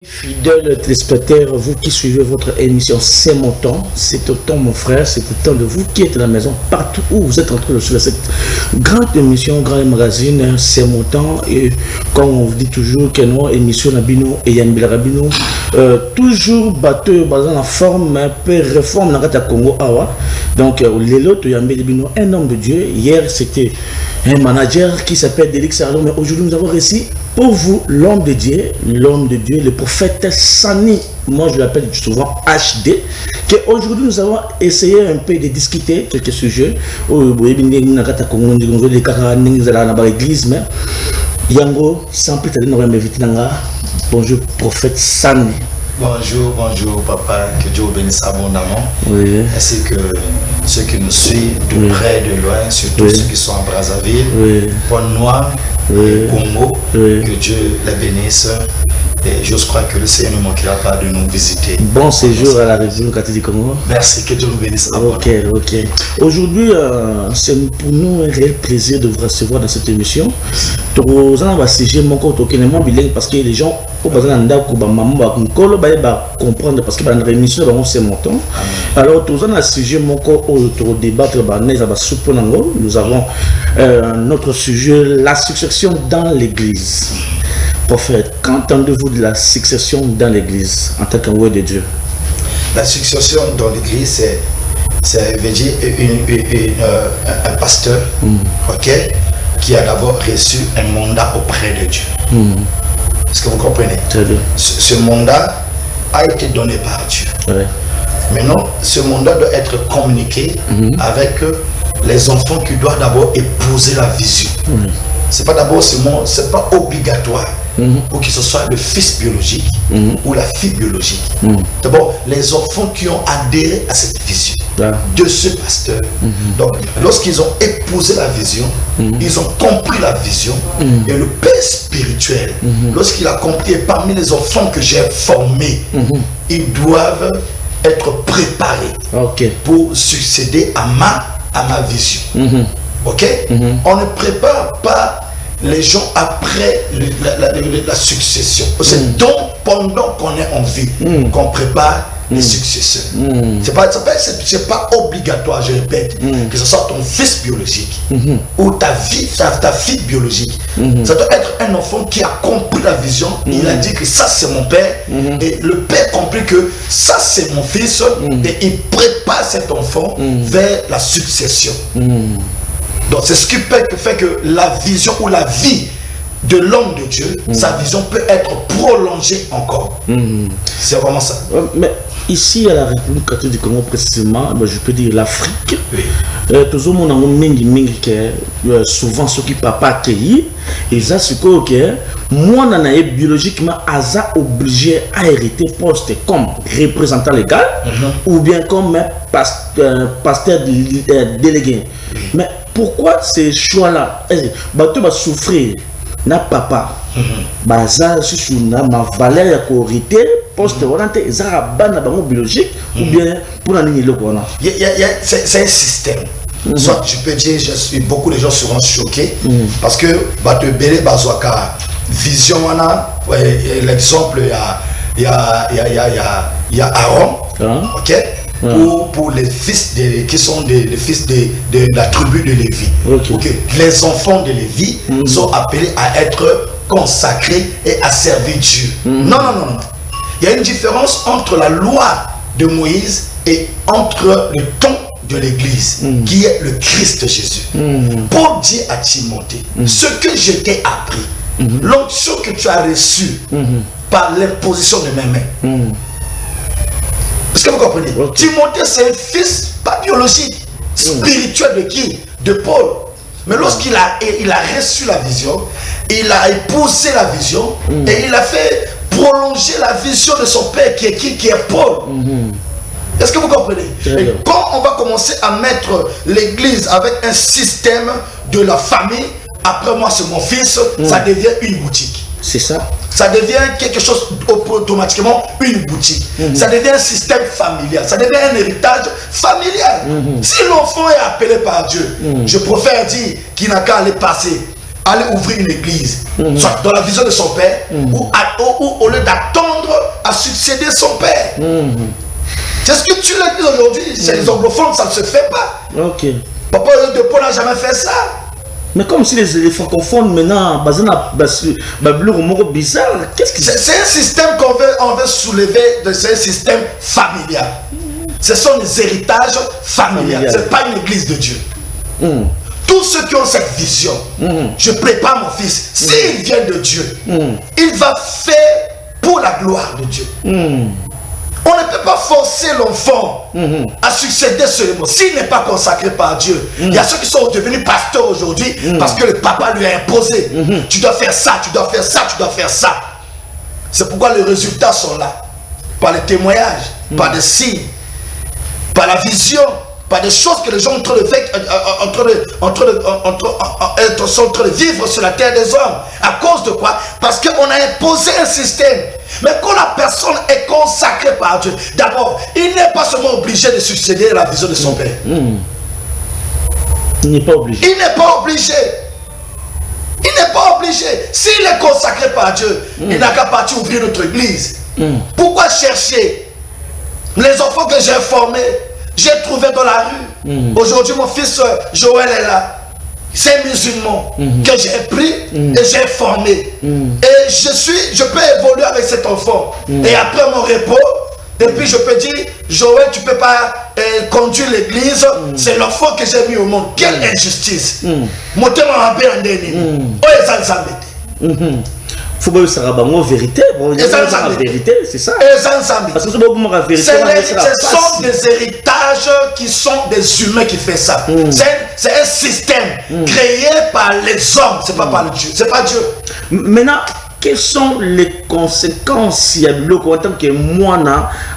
Fidèles téléspectateurs, vous qui suivez votre émission, c'est mon temps, c'est autant mon frère, c'est autant de vous qui êtes à la maison, partout où vous êtes en train de suivre cette grande émission, grand magazine, c'est mon temps. Et comme on vous dit toujours que nos émissions Nabino et Yann Rabino, toujours batteur, basé en forme, un peu réforme dans le Congo Awa. Donc, un homme de Dieu. Hier, c'était un manager qui s'appelle Délix Sarlo, mais aujourd'hui, nous avons réussi pour vous l'homme de Dieu, le prophète Sani. Moi, je l'appelle souvent HD. Aujourd'hui, nous avons essayé un peu de discuter quelques sujets. Yango, sans plus tarder, nous allons bonjour, prophète Sani. Bonjour papa, que Dieu vous bénisse abondamment, oui. Ainsi que ceux qui nous suivent de près, de loin, surtout ceux qui sont à Brazzaville, Pointe-Noire, Congo, que Dieu les bénisse. Et je crois que le Seigneur ne manquera pas de nous visiter. Bon séjour à la République du Congo. Merci, que Dieu nous bénisse. Ok. Aujourd'hui, c'est pour nous un réel plaisir de vous recevoir dans cette émission. Parce que les gens comprendre parce que dans l'émission c'est mon temps. Alors tous un sujet autour débattre nous avons notre sujet, la succession dans l'église. Prophète, qu'entendez-vous de la succession dans l'église en tant qu'envoyé de Dieu? La succession dans l'église, c'est veut dire un pasteur qui a d'abord reçu un mandat auprès de Dieu. Est-ce que vous comprenez? Ce mandat a été donné par Dieu. Ouais. Maintenant, ce mandat doit être communiqué avec les enfants qui doivent d'abord épouser la vision. C'est pas d'abord c'est pas obligatoire pour que ce soit le fils biologique ou la fille biologique. D'abord, les enfants qui ont adhéré à cette vision de ce pasteur. Donc, lorsqu'ils ont épousé la vision, ils ont compris la vision et le père spirituel, lorsqu'il a compris, parmi les enfants que j'ai formés, ils doivent être préparés pour succéder à ma vision. On ne prépare pas les gens après la succession. C'est donc pendant qu'on est en vie qu'on prépare les successeurs. C'est pas obligatoire, je répète, que ce soit ton fils biologique ou ta fille biologique. Ça doit être un enfant qui a compris la vision. Il a dit que ça c'est mon père et le père compris que ça c'est mon fils et il prépare cet enfant vers la succession. Donc c'est ce qui fait que la vision ou la vie de l'homme de Dieu, sa vision peut être prolongée encore. C'est vraiment ça. Mais ici à la République catholique du Congo précisément, je peux dire l'Afrique, toujours mon amour souvent ceux qui papa accueilli, et ça c'est que moi nanae biologiquement asa obligé à hériter poste comme représentant légal ou bien comme pasteur délégué. Mais pourquoi ces choix-là? Tu vas souffrir, na papa, baza susuna ma valeur ya korité poste orienté ezara na bango biologique ou bien pour la ligne lokona. C'est un système. Soit je peux dire, beaucoup de gens seront choqués parce que te belé bazwaka vision wana, l'exemple il y a Aaron, pour les fils qui sont les fils de la tribu de Lévi. Les enfants de Lévi sont appelés à être consacrés et à servir Dieu. Non. Il y a une différence entre la loi de Moïse et entre le ton de l'église qui est le Christ Jésus. Paul dit à Timothée, ce que je t'ai appris, l'onction que tu as reçue par l'imposition de mes mains. Est-ce que vous comprenez? Timothée, c'est un fils, pas biologique, spirituel de qui? De Paul. Mais lorsqu'il a reçu la vision, il a épousé la vision et il a fait prolonger la vision de son père qui est Paul. Est-ce que vous comprenez? Et quand on va commencer à mettre l'église avec un système de la famille, après moi c'est mon fils, ça devient une boutique. C'est ça. Ça devient quelque chose automatiquement une boutique. Ça devient un système familial. Ça devient un héritage familial. Si l'enfant est appelé par Dieu, je préfère dire qu'il n'a qu'à aller passer aller ouvrir une église, soit dans la vision de son père, ou au lieu d'attendre à succéder son père. C'est ce que tu l'as dit aujourd'hui. Chez les anglophones, ça ne se fait pas. Ok. Papa de Paul n'a jamais fait ça. Mais comme si les francophones maintenant, bizarre, qu'est-ce que c'est un système on veut soulever, c'est un système familial. Ce sont des héritages familiaux. Ce n'est pas une église de Dieu. Tous ceux qui ont cette vision, je prépare mon fils. S'il vient de Dieu, il va faire pour la gloire de Dieu. On ne peut pas forcer l'enfant à succéder seulement s'il n'est pas consacré par Dieu. Il y a ceux qui sont devenus pasteurs aujourd'hui parce que le papa lui a imposé. Tu dois faire ça, tu dois faire ça, tu dois faire ça. C'est pourquoi les résultats sont là. Par les témoignages, par des signes, par la vision, par des choses que les gens sont en train de vivre sur la terre des hommes. À cause de quoi? Parce qu'on a imposé un système. Mais quand la personne est consacrée par Dieu, d'abord, il n'est pas seulement obligé de succéder à la vision de son père. Il n'est pas obligé. Il n'est pas obligé. Il n'est pas obligé. S'il est consacré par Dieu, il n'a qu'à partir ouvrir notre église. Pourquoi chercher les enfants que j'ai formés? J'ai trouvé dans la rue. Aujourd'hui, mon fils Joël est là. C'est un musulman que j'ai pris et j'ai formé. Et je peux évoluer avec cet enfant. Et après mon repos, et puis je peux dire, Joël, tu ne peux pas conduire l'église. C'est l'enfant que j'ai mis au monde. Quelle injustice. Faut que ça soit vérité. La vérité, c'est ça. Parce que ce sont des héritages qui sont des humains qui font ça. C'est un système créé par les hommes. C'est pas par Dieu. C'est pas Dieu. Maintenant, quelles sont les conséquences il y a en tant que moi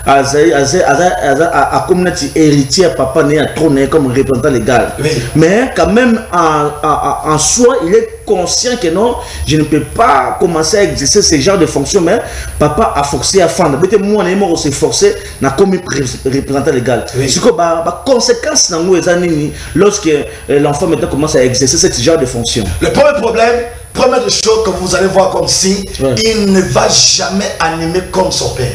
à communauté héritière papa né à trône comme représentant légal. Mais quand même en soi il est conscient que non, je ne peux pas commencer à exercer ce genre de fonction, mais papa a forcé à faire. Moi on s'est forcé na comme représentant légal. C'est quoi bah conséquence dans nous lorsque l'enfant maintenant commence à exercer ce genre de fonction. Le premier problème, première chose que vous allez voir comme signe, il ne va jamais animer comme son père.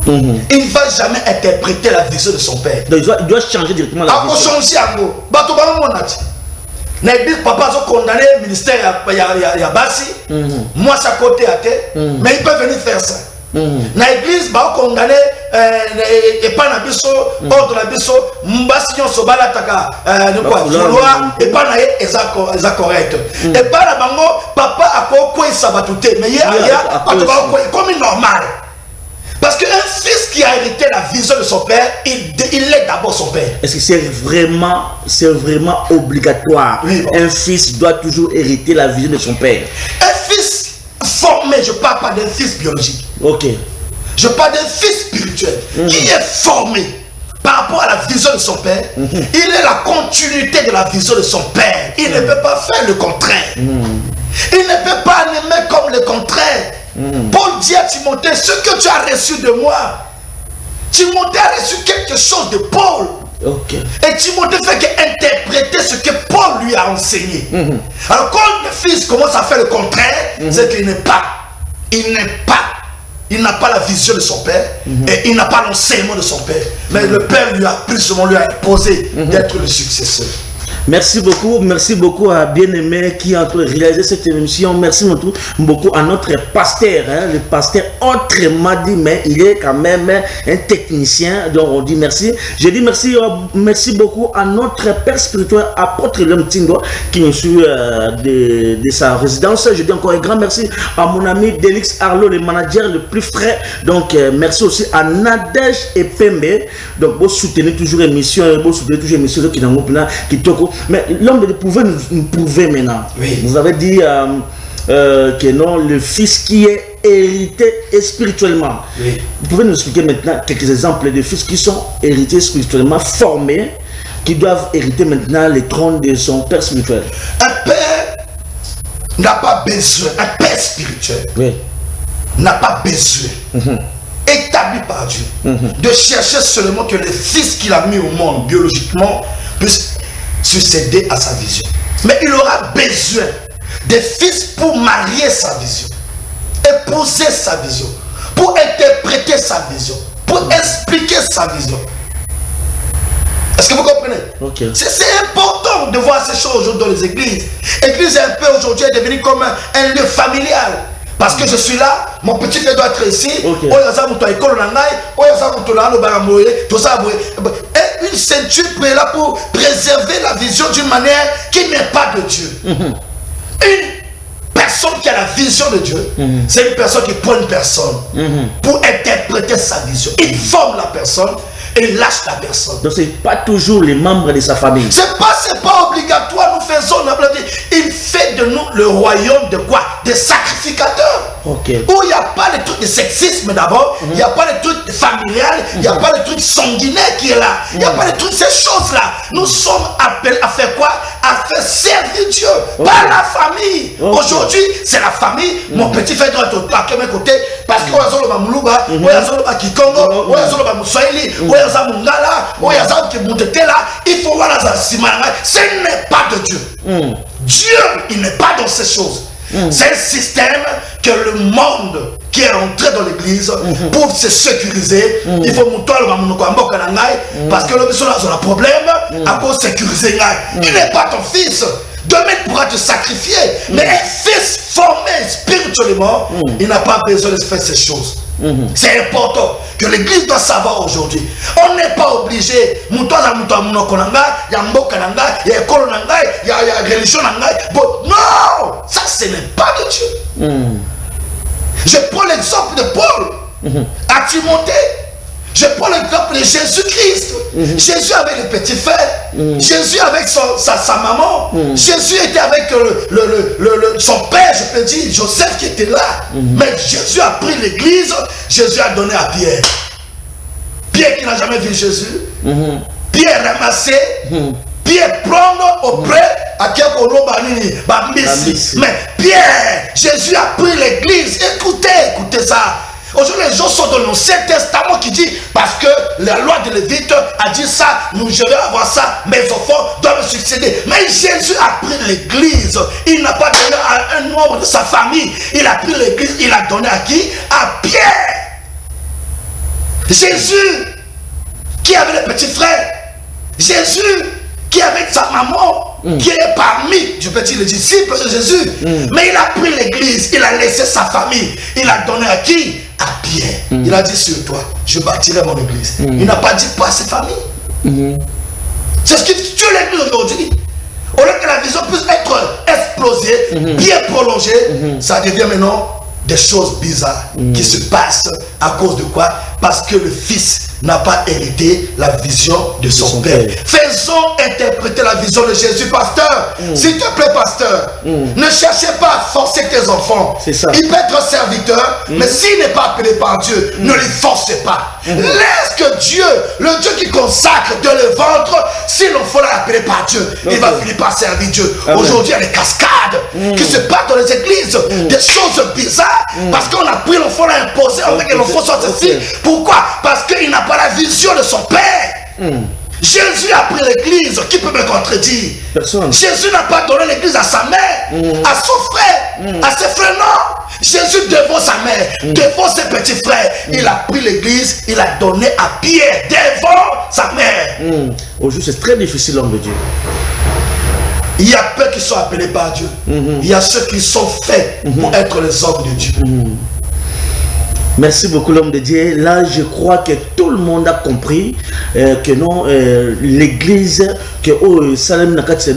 Il ne va jamais interpréter la vision de son père. Donc il doit changer directement la vision. Changer à vous. Papa a condamné le ministère à Bassi. Moi, c'est à côté à terre. Mais il peut venir faire ça. Na église ba condamné et pas na biso ordre na biso mbasi nyonso balataka quoi loi et pas na eza correct et pas na bango papa akoko isabatute mais ya comme normal parce que un fils qui a hérité la vision de son père il est d'abord son père. Est-ce que c'est vraiment obligatoire? Un fils doit toujours hériter la vision de son père. Un fils formé, je ne parle pas d'un fils biologique. Ok. Je parle d'un fils spirituel qui est formé par rapport à la vision de son père. Il est la continuité de la vision de son père. Il ne peut pas faire le contraire. Il ne peut pas aimer comme le contraire. Paul dit à Timothée, ce que tu as reçu de moi, Timothée a reçu quelque chose de Paul. Et Timothée fait qu'interpréter ce que Paul lui a enseigné. Alors quand le fils commence à faire le contraire, c'est qu'il il n'a pas la vision de son père et il n'a pas l'enseignement de son père. Mais le père lui a imposé d'être le successeur. Merci beaucoup à Bien-Aimé qui a réalisé cette émission. Merci beaucoup à notre pasteur, le pasteur autrement dit, mais il est quand même un technicien, donc on dit merci. Je dis merci beaucoup à notre père spirituel, apôtre Lom Tindo, qui nous suit de sa résidence. Je dis encore un grand merci à mon ami Delix Arlo, le manager le plus frais. Donc merci aussi à Nadège et Pembe. Donc vous soutenez toujours l'émission, qui toko. Mais l'homme de pouvoir nous prouver maintenant. Vous avez dit que non, le fils qui est hérité spirituellement. Vous pouvez nous expliquer maintenant quelques exemples de fils qui sont hérités spirituellement, formés, qui doivent hériter maintenant le trône de son père spirituel. Un père n'a pas besoin, un père spirituel n'a pas besoin, établi par Dieu, de chercher seulement que le fils qu'il a mis au monde biologiquement puisse succéder à sa vision. Mais il aura besoin des fils pour marier sa vision, épouser sa vision, pour interpréter sa vision, pour expliquer sa vision. Est-ce que vous comprenez? Okay. C'est important de voir ces choses aujourd'hui dans les églises. L'église est un peu aujourd'hui devenue comme un lieu familial. Parce que je suis là, mon petit frère doit être ici. Et une ceinture est là pour préserver la vision d'une manière qui n'est pas de Dieu. Une personne qui a la vision de Dieu, c'est une personne qui prend une personne pour interpréter sa vision. Il forme la personne et lâche la personne. Donc c'est pas toujours les membres de sa famille. C'est pas obligatoire. Nous faisons, il fait de nous le royaume de quoi? Des sacrificateurs. Okay. Où il n'y a pas de truc de sexisme d'abord, il n'y a pas de truc familial, il n'y a pas de truc sanguinaire qui est là, il n'y a pas de truc, ces choses-là. Nous sommes appelés à faire quoi? À faire servir Dieu, pas la famille. Aujourd'hui, c'est la famille. Mon petit frère doit être à quel côté? Parce que il faut voir ce n'est pas de Dieu. Dieu, il n'est pas dans ces choses. C'est un système que le monde qui est rentré dans l'église pour se sécuriser. Il faut monter le parce que le besoin a un problème à cause de sécuriser. Il n'est pas ton fils. Demain il pourra te sacrifier. Mais un fils formé spirituellement, il n'a pas besoin de faire ces choses. C'est important que l'église doit savoir aujourd'hui. On n'est pas obligé. Non, ça ce n'est pas de Dieu. Je prends l'exemple de Paul à Timothée. Je prends l'exemple de Jésus-Christ. Jésus avec le petit frère. Jésus avec sa maman. Jésus était avec son père, je peux dire, Joseph qui était là. Mais Jésus a pris l'église. Jésus a donné à Pierre. Pierre qui n'a jamais vu Jésus. Pierre ramassé. Pierre prendre auprès à mais Pierre, Jésus a pris l'église. Écoutez ça. Aujourd'hui, les gens sont dans l'Ancien Testament qui dit, parce que la loi de Lévite a dit ça, je vais avoir ça, mes enfants doivent me succéder. Mais Jésus a pris l'église. Il n'a pas donné à un membre de sa famille. Il a pris l'église, il a donné à qui? À Pierre. Jésus, qui avait le petit frère. Jésus, qui avec sa maman, qui est parmi, je peux dire, les disciples de Jésus. Mais il a pris l'église, il a laissé sa famille. Il a donné à qui? À Pierre. Il a dit sur toi, je bâtirai mon église. Il n'a pas dit pas à ses familles. C'est ce qui tue l'église aujourd'hui. Au lieu que la vision puisse être explosée, bien prolongée, ça devient maintenant des choses bizarres qui se passent à cause de quoi? Parce que le fils n'a pas hérité la vision de son père. Faisons interpréter la vision de Jésus, pasteur. S'il te plaît, pasteur, ne cherchez pas à forcer tes enfants. Il peut être serviteur, mais s'il n'est pas appelé par Dieu, ne les forcez pas. Laisse que Dieu, le Dieu qui consacre de le ventre, si l'enfant est appelé par Dieu, il va finir par servir Dieu. Aujourd'hui, il y a des cascades qui se passent dans les églises, des choses bizarres, parce qu'on a pris l'enfant, on l'a imposé, on veut que l'enfant soit ceci. Pourquoi? Parce qu'il n'a pas la vision de son père. Jésus a pris l'église. Qui peut me contredire? Personne. Jésus n'a pas donné l'église à sa mère, à son frère, à ses frères. Non. Jésus devant sa mère, devant ses petits frères, il a pris l'église, il a donné à Pierre devant sa mère. Aujourd'hui, c'est très difficile, l'homme de Dieu. Il y a peu qui sont appelés par Dieu. Il y a ceux qui sont faits pour être les hommes de Dieu. Merci beaucoup l'homme de Dieu. Là, je crois que tout le monde a compris que non, l'église, que Salem Nakati,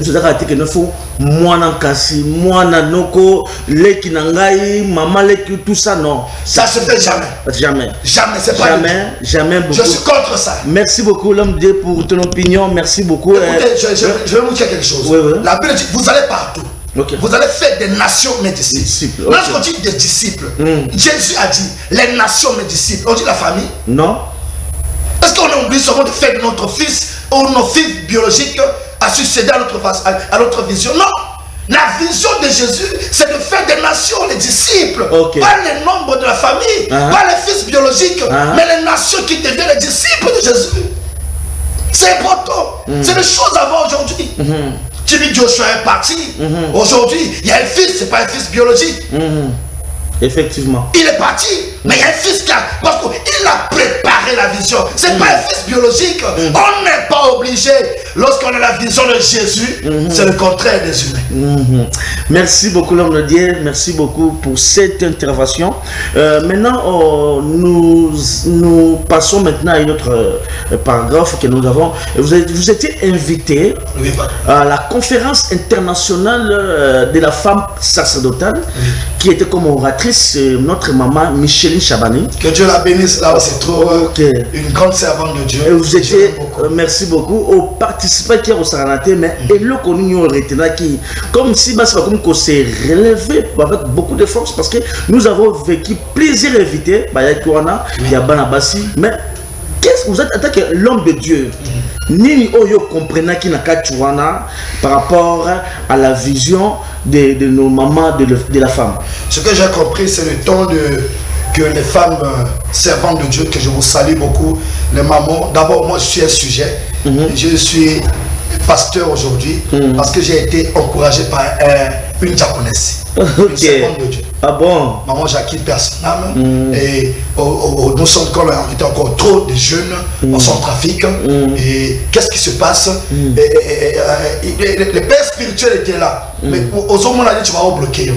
que nous faut moana kasi, moana noko, leki nangai, maman leki, tout ça, non. Ça se fait jamais. Jamais. Jamais, c'est pas jamais beaucoup. Je suis contre ça. Merci beaucoup l'homme de Dieu pour ton opinion. Merci beaucoup. Écoutez, je vais vous dire quelque chose. Oui. La Bible dit, vous allez partout. Okay. Vous allez faire des nations mes disciples. Lorsqu'on dit des disciples, Jésus a dit les nations mes disciples. On dit la famille? Non. Est-ce qu'on a oublié seulement de faire de notre fils ou nos fils biologiques à succéder à notre vision? Non. La vision de Jésus, c'est de faire des nations les disciples. Pas les nombres de la famille, pas les fils biologiques, mais les nations qui deviennent les disciples de Jésus. C'est important. C'est des choses à voir aujourd'hui. Timmy Joshua est parti. Aujourd'hui, il y a un fils, c'est pas un fils biologique. Effectivement. Il est parti, mais il y a un fils qui a... Parce qu'il a préparé la vision. C'est pas un fils biologique. On n'est pas obligé. Lorsqu'on a la vision de Jésus, c'est le contraire des humains. Merci beaucoup, l'homme de Dieu. Merci beaucoup pour cette intervention. Maintenant, nous passons maintenant à une autre paragraphe que nous avons. Vous étiez invité à la conférence internationale de la femme sacerdotale qui était comme oratrice notre maman Micheline Chabani. Que Dieu la bénisse là où se trouve. Une grande servante de Dieu. Et vous étiez, merci beaucoup, au participant qui est au Saranaté, mais et le connu qui, comme si c'est comme qu'on s'est relevé avec beaucoup de force parce que nous avons vécu plusieurs invités, il y a Banabasi, mais qu'est-ce que vous êtes en tant que l'homme de Dieu? Ni oyo comprenant qui n'a qu'à par rapport à la vision de nos mamans de la femme. Ce que j'ai compris, c'est le temps que les femmes servantes de Dieu, que je vous salue beaucoup, les mamans. D'abord, moi je suis un sujet. Je suis pasteur aujourd'hui parce que j'ai été encouragé par une japonaise. Une servante de Dieu. Ah bon? Maman Jackie Personam. Et nous sommes quand même encore trop de jeunes en centrafrique. Et qu'est-ce qui se passe? Le père spirituel était là. Mais aux hommes, on a dit tu vas bloquer.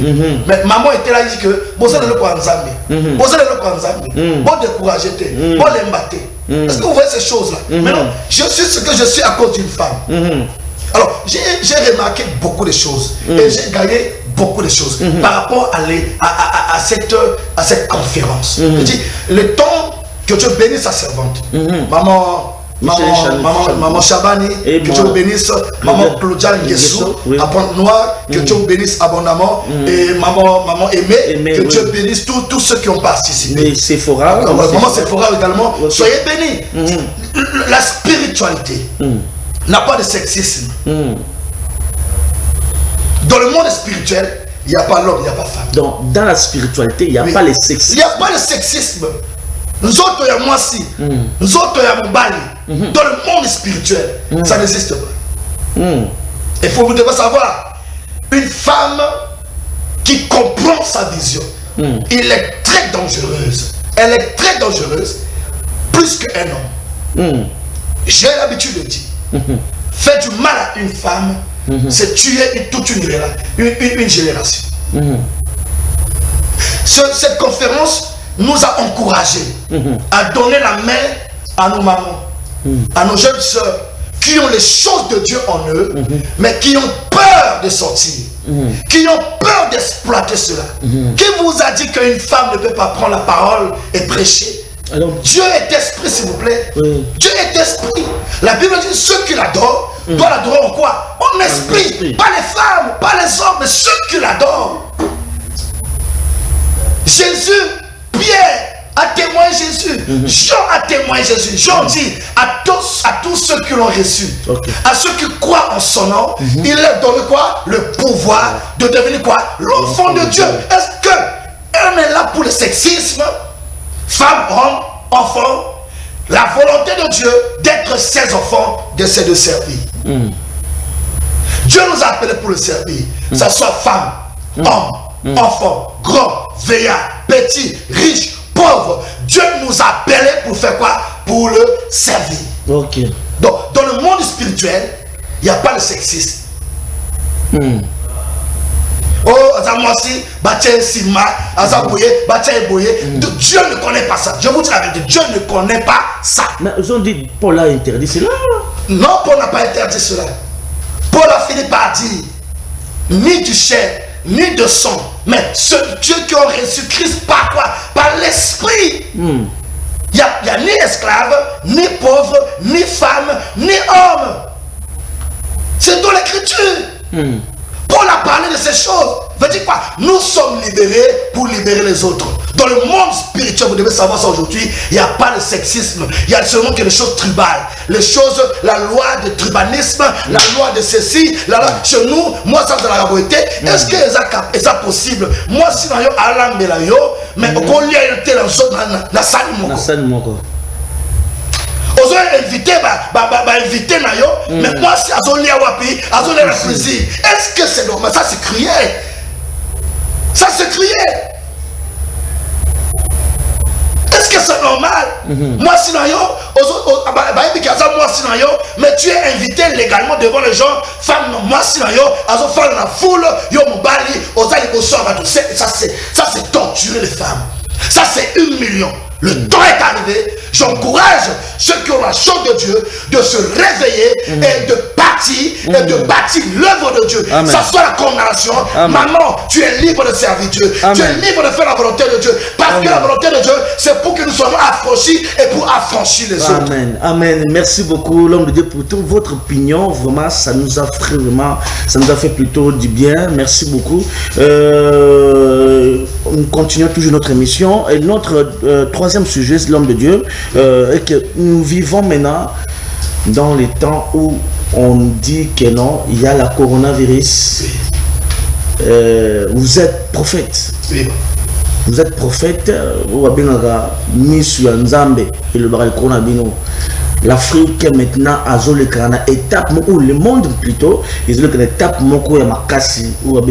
Mais maman était là, il dit que vous allez le prendre Zambé. Vous allez le prendre Zambé. Vous décourager, vous l'embattre. Est-ce que vous voyez ces choses-là? Maintenant, je suis ce que je suis à cause d'une femme. Alors, j'ai remarqué beaucoup de choses. Et j'ai gagné beaucoup de choses par rapport à cette conférence. Je dis, le temps que Dieu bénisse sa servante, Maman Chabani, que Dieu vous bénisse, Maman Claudia Nguessou, à Pointe-Noire, que Dieu vous bénisse abondamment, et Maman Aimée, que Dieu bénisse tous ceux qui ont participé. Sephora, Maman Sephora également, soyez bénis. La spiritualité n'a pas de sexisme. Dans le monde spirituel, il n'y a pas l'homme, il n'y a pas femme. Donc, dans la spiritualité, il n'y a pas le sexisme. Il n'y a pas de sexisme. Nous autres, il y a moi si. Nous autres, il y a mon bali. Dans le monde spirituel, ça n'existe pas. Et vous devez savoir, une femme qui comprend sa vision, elle est très dangereuse. Elle est très dangereuse, plus qu'un homme. J'ai l'habitude de dire, faire du mal à une femme, c'est tuer toute une génération. Cette conférence nous a encouragés à donner la main à nos mamans, à nos jeunes sœurs qui ont les choses de Dieu en eux, mais qui ont peur de sortir, qui ont peur d'exploiter cela. Qui vous a dit qu'une femme ne peut pas prendre la parole et prêcher? Alors, Dieu est esprit, s'il vous plaît. Dieu est esprit. La Bible dit ceux qui l'adorent doivent l'adorer en quoi? En esprit. Pas les femmes, pas les hommes, mais ceux qui l'adorent. Jésus, Pierre a témoigné Jésus. Jean a témoigné Jésus. Jean dit à tous ceux qui l'ont reçu, à ceux qui croient en son nom, il leur donne quoi? Le pouvoir de devenir quoi? L'enfant de Dieu. Est-ce qu'on est là pour le sexisme? Femme, homme, enfant, la volonté de Dieu d'être ses enfants, de ses de servir. Dieu nous a appelés pour le servir. Que ce soit femme, homme, enfant, grand, vieillard, petit, riche, pauvre. Dieu nous a appelés pour faire quoi? Pour le servir. Donc, dans le monde spirituel, il n'y a pas de sexisme. Oh, Azamoisi, Batia Sima, Azabouye, Batia Eboye. Dieu ne connaît pas ça. Je vous dis la vérité, Dieu ne connaît pas ça. Mais ils ont dit, Paul a interdit cela. Non, Paul n'a pas interdit cela. Paul a fini par dire, ni du chair, ni de sang, mais ceux Dieu qui ont reçu Christ par quoi? Par l'esprit. Il n'y a ni esclave, ni pauvre, ni femme, ni homme. C'est dans l'écriture. Paul a parlé de ces choses. Veut dire quoi? Nous sommes libérés pour libérer les autres. Dans le monde spirituel, vous devez savoir ça aujourd'hui, il n'y a pas de sexisme. Il y a seulement que les choses tribales. Les choses, la loi de tribalisme, la loi de ceci, la loi. Chez nous, moi, ça, c'est la rabouité. Est-ce que c'est possible? Moi, si je suis à mais on y a été dans la salle. Aux invité invité na yo mais moi si azoli wapi azoli la plaisir. Est-ce que c'est normal? Ça c'est crier. Ça c'est crier. Est-ce que c'est normal? Moi si na yo mais tu es invité légalement devant les gens. Femme moi si na yo azo faire la foule yo mobali ozali bosso ba tout ça c'est torturer les femmes. Ça c'est humiliant. Le temps est arrivé. J'encourage ceux qui ont la chance de Dieu de se réveiller et de bâtir et de bâtir l'œuvre de Dieu. Amen. Ça soit la condamnation. Maman, tu es libre de servir Dieu. Tu es libre de faire la volonté de Dieu. Parce que la volonté de Dieu, c'est pour que nous soyons affranchis et pour affranchir les autres. Amen. Amen. Merci beaucoup, l'homme de Dieu, pour toute votre opinion. Vraiment, ça nous a fait plutôt du bien. Merci beaucoup. Nous continuons toujours notre émission. Et notre troisième sujet, c'est l'homme de Dieu. Et que nous vivons maintenant dans les temps où on dit que non, il y a la coronavirus. Vous êtes prophète. Oui. Vous êtes prophète. Vous avez mis Nzambe et le coronavirus. L'Afrique maintenant a une étape où le monde plutôt, ils ont une étape où il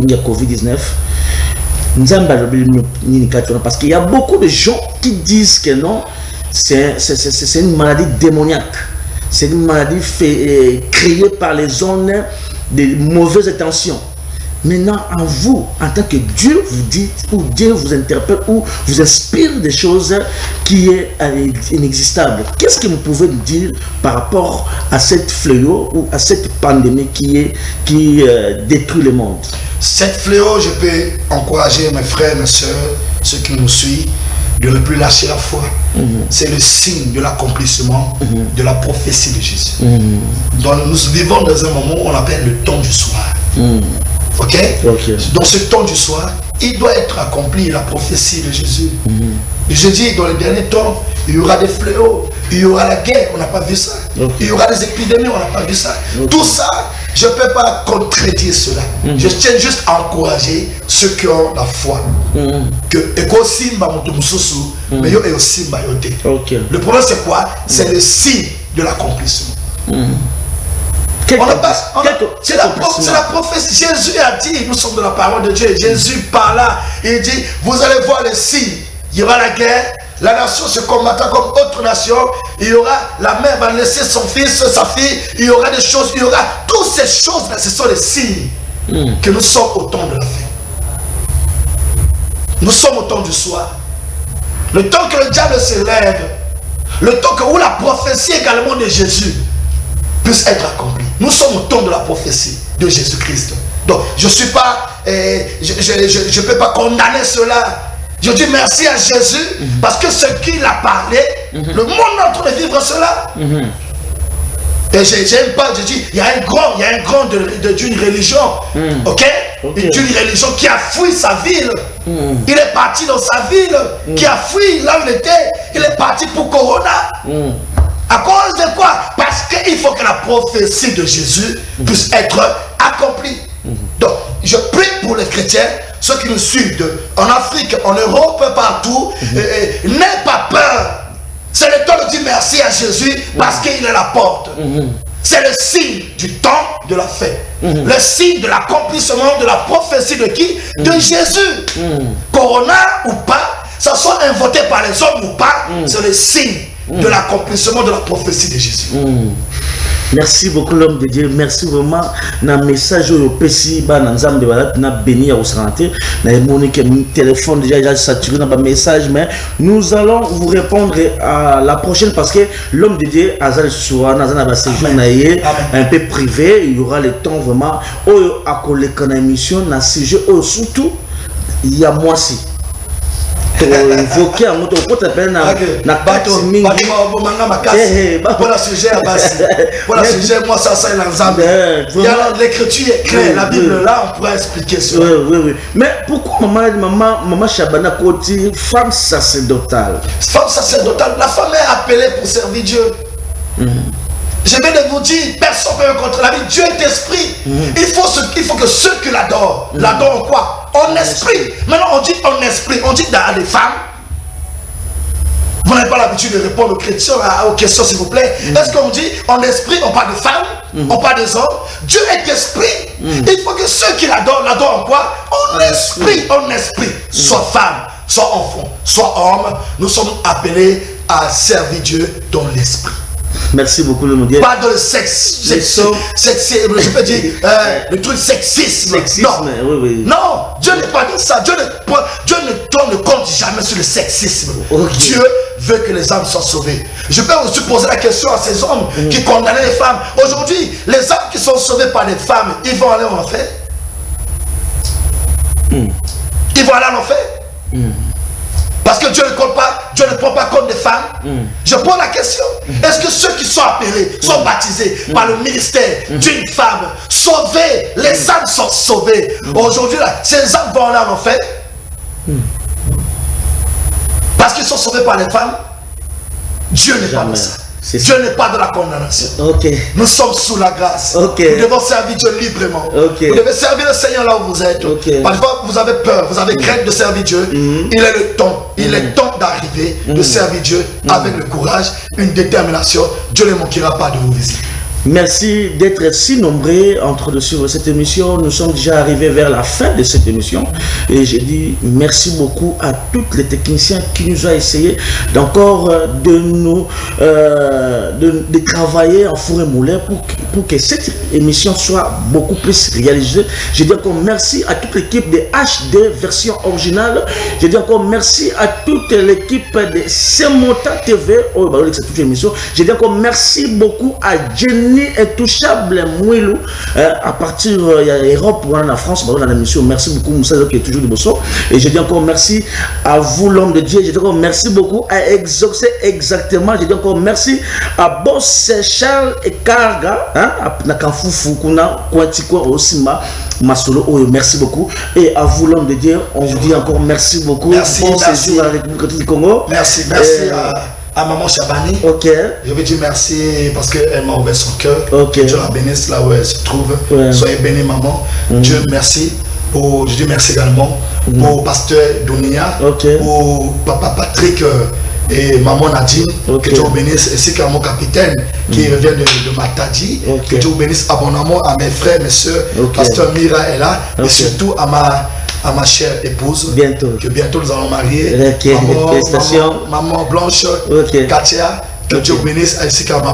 y a Covid-19. Parce qu'il y a beaucoup de gens qui disent que non, c'est une maladie démoniaque. C'est une maladie créée par les zones de mauvaises intentions. Maintenant, en vous, en tant que Dieu vous dit, ou Dieu vous interpelle, ou vous inspire des choses qui est inexistables. Qu'est-ce que vous pouvez nous dire par rapport à cette fléau ou à cette pandémie qui détruit le monde? Cette fléau, je peux encourager mes frères, mes soeurs, ceux qui nous suivent, de ne plus lâcher la foi. C'est le signe de l'accomplissement de la prophétie de Jésus. Donc nous vivons dans un moment où on appelle le temps du soir. Ok? Dans ce temps du soir, il doit être accompli la prophétie de Jésus. Je dis, dans les derniers temps, il y aura des fléaux, il y aura la guerre, on n'a pas vu ça. Il y aura des épidémies, on n'a pas vu ça. Tout ça, je ne peux pas contredire cela. Je tiens juste à encourager ceux qui ont la foi. Le problème c'est quoi? C'est le signe de l'accomplissement. C'est la prophétie. Jésus a dit, nous sommes de la parole de Dieu. Jésus parla, il dit, vous allez voir les signes. Il y aura la guerre, la nation se combattra comme autre nation. Il y aura, la mère va laisser son fils, sa fille. Il y aura des choses, il y aura toutes ces choses-là. Ce sont les signes que nous sommes au temps de la fin. Nous sommes au temps du soir. Le temps que le diable se lève. Le temps où la prophétie également de Jésus puisse être accomplie. Nous sommes au temps de la prophétie de Jésus-Christ. Donc, je ne suis pas, je peux pas condamner cela. Je dis merci à Jésus parce que ce qu'il a parlé, le monde est en train de vivre cela. Et j'aime pas, je dis, il y a un grand d'une religion, d'une religion qui a fui sa ville. Il est parti dans sa ville, qui a fui là où il était. Il est parti pour Corona. À cause de quoi? Parce qu'il faut que la prophétie de Jésus puisse être accomplie. Donc, je prie pour les chrétiens, ceux qui nous suivent en Afrique, en Europe, partout. N'aie pas peur. C'est le temps de dire merci à Jésus parce qu'il est la porte. C'est le signe du temps de la fin. Le signe de l'accomplissement de la prophétie de qui? De Jésus. Corona ou pas, ça soit inventé par les hommes ou pas, c'est le signe de l'accomplissement de la prophétie de Jésus. Merci beaucoup l'homme de Dieu. Merci vraiment. Na message au PC ba na nzambe ba na béni à santé. Na monique téléphone déjà saturé dans ba message, mais nous allons vous répondre à la prochaine parce que l'homme de Dieu azal soa na ba séjour na yé un peu privé. Il y aura le temps vraiment au à coller quand émission na sujet surtout il y a moi si invoquer un autre côté na bato mingi voilà sujet à base voilà sujet moi ça c'est l'ensemble l'écriture est claire la Bible là on pourrait expliquer cela. Oui mais pourquoi maman Shabana Koti femme sacerdotale la femme est appelée pour servir Dieu. Je viens de vous dire, personne ne peut contre la vie. Dieu est esprit. Il faut que ceux qui l'adorent, l'adorent en quoi? En esprit. Maintenant, on dit en esprit. On dit dans les femmes. Vous n'avez pas l'habitude de répondre aux questions, s'il vous plaît. Est-ce qu'on dit, en esprit, on parle de femmes, on parle des hommes. Dieu est esprit. Il faut que ceux qui l'adorent en quoi? En esprit, soit femme, soit enfant, soit homme. Nous sommes appelés à servir Dieu dans l'esprit. Merci beaucoup, le modèle. Pas dans le sexe, je peux dire, le truc sexisme. Non, oui. Non, Dieu n'est pas dans ça. Dieu ne tourne compte jamais sur le sexisme. Okay. Dieu veut que les âmes soient sauvées. Je peux aussi poser la question à ces hommes qui condamnaient les femmes. Aujourd'hui, les âmes qui sont sauvées par les femmes, ils vont aller en enfer. Ils vont aller en enfer. Parce que Dieu ne prend pas compte des femmes. Je pose la question. Est-ce que ceux qui sont appelés, sont baptisés par le ministère d'une femme, sauvés, les âmes sont sauvées. Aujourd'hui, là, ces âmes vont aller en enfer. Parce qu'ils sont sauvés par les femmes. Dieu n'est pas dans ça. Dieu n'est pas de la condamnation. Nous sommes sous la grâce. Nous devons servir Dieu librement. Vous devez servir le Seigneur là où vous êtes. Parfois vous avez peur, vous avez crainte de servir Dieu. Il est le temps. Il est temps d'arriver, de servir Dieu avec le courage, une détermination. Dieu ne manquera pas de vous visiter. Merci d'être si nombreux en train de suivre cette émission. Nous sommes déjà arrivés vers la fin de cette émission. Et j'ai dit merci beaucoup à tous les techniciens qui nous ont essayé d'encore de travailler en four et moulin pour que cette émission soit beaucoup plus réalisée. Je dis encore merci à toute l'équipe de HD version originale. Je dis encore merci à toute l'équipe de Semota TV. C'est toute l'émission. Je dis encore merci beaucoup à Jenny Intouchable Mouilou à partir de l'Europe ou en France, dans la mission. Merci beaucoup Moussa qui est toujours de Bosso. Et je dis encore merci à vous l'homme de Dieu. Je dis encore merci beaucoup à Exaucé exactement. Je dis encore merci à Boss Charles et Karga à Nakanfoufou Kuna Kwatiko Osima Masolo. Merci beaucoup. Et à vous l'homme de Dieu, on vous dit encore merci beaucoup. Merci, bon merci. séjour à la République du Congo. Merci à maman Chabani. Je veux dire merci parce qu'elle m'a ouvert son cœur. Que Dieu la bénisse là où elle se trouve. Soyez bénis maman. Dieu merci. Je dis merci également au pasteur Dounia, au papa Patrick et maman Nadine. Que Dieu vous bénisse. Ainsi qu'à mon capitaine qui revient de Matadi. Que Dieu vous bénisse abondamment à mes frères, mes soeurs. Pasteur Mira est là. Et surtout à ma chère épouse. Que bientôt nous allons marier. Maman Blanche, Katia, que Dieu vous bénisse, ainsi qu'à ma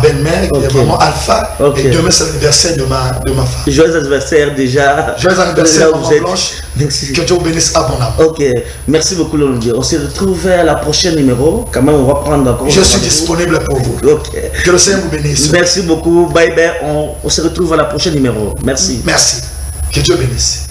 belle-mère, maman Alpha. Et demain c'est l'anniversaire de ma femme. Joyeux anniversaire déjà. Joyeux anniversaire maman Blanche. Merci. Que Dieu vous bénisse abondamment. Merci beaucoup Londres. On se retrouve à la prochaine numéro. Quand même on va prendre encore. Je suis disponible pour vous. Que le Seigneur vous bénisse. Merci beaucoup. Bye bye. On se retrouve à la prochaine numéro. Merci. Merci. Que Dieu bénisse.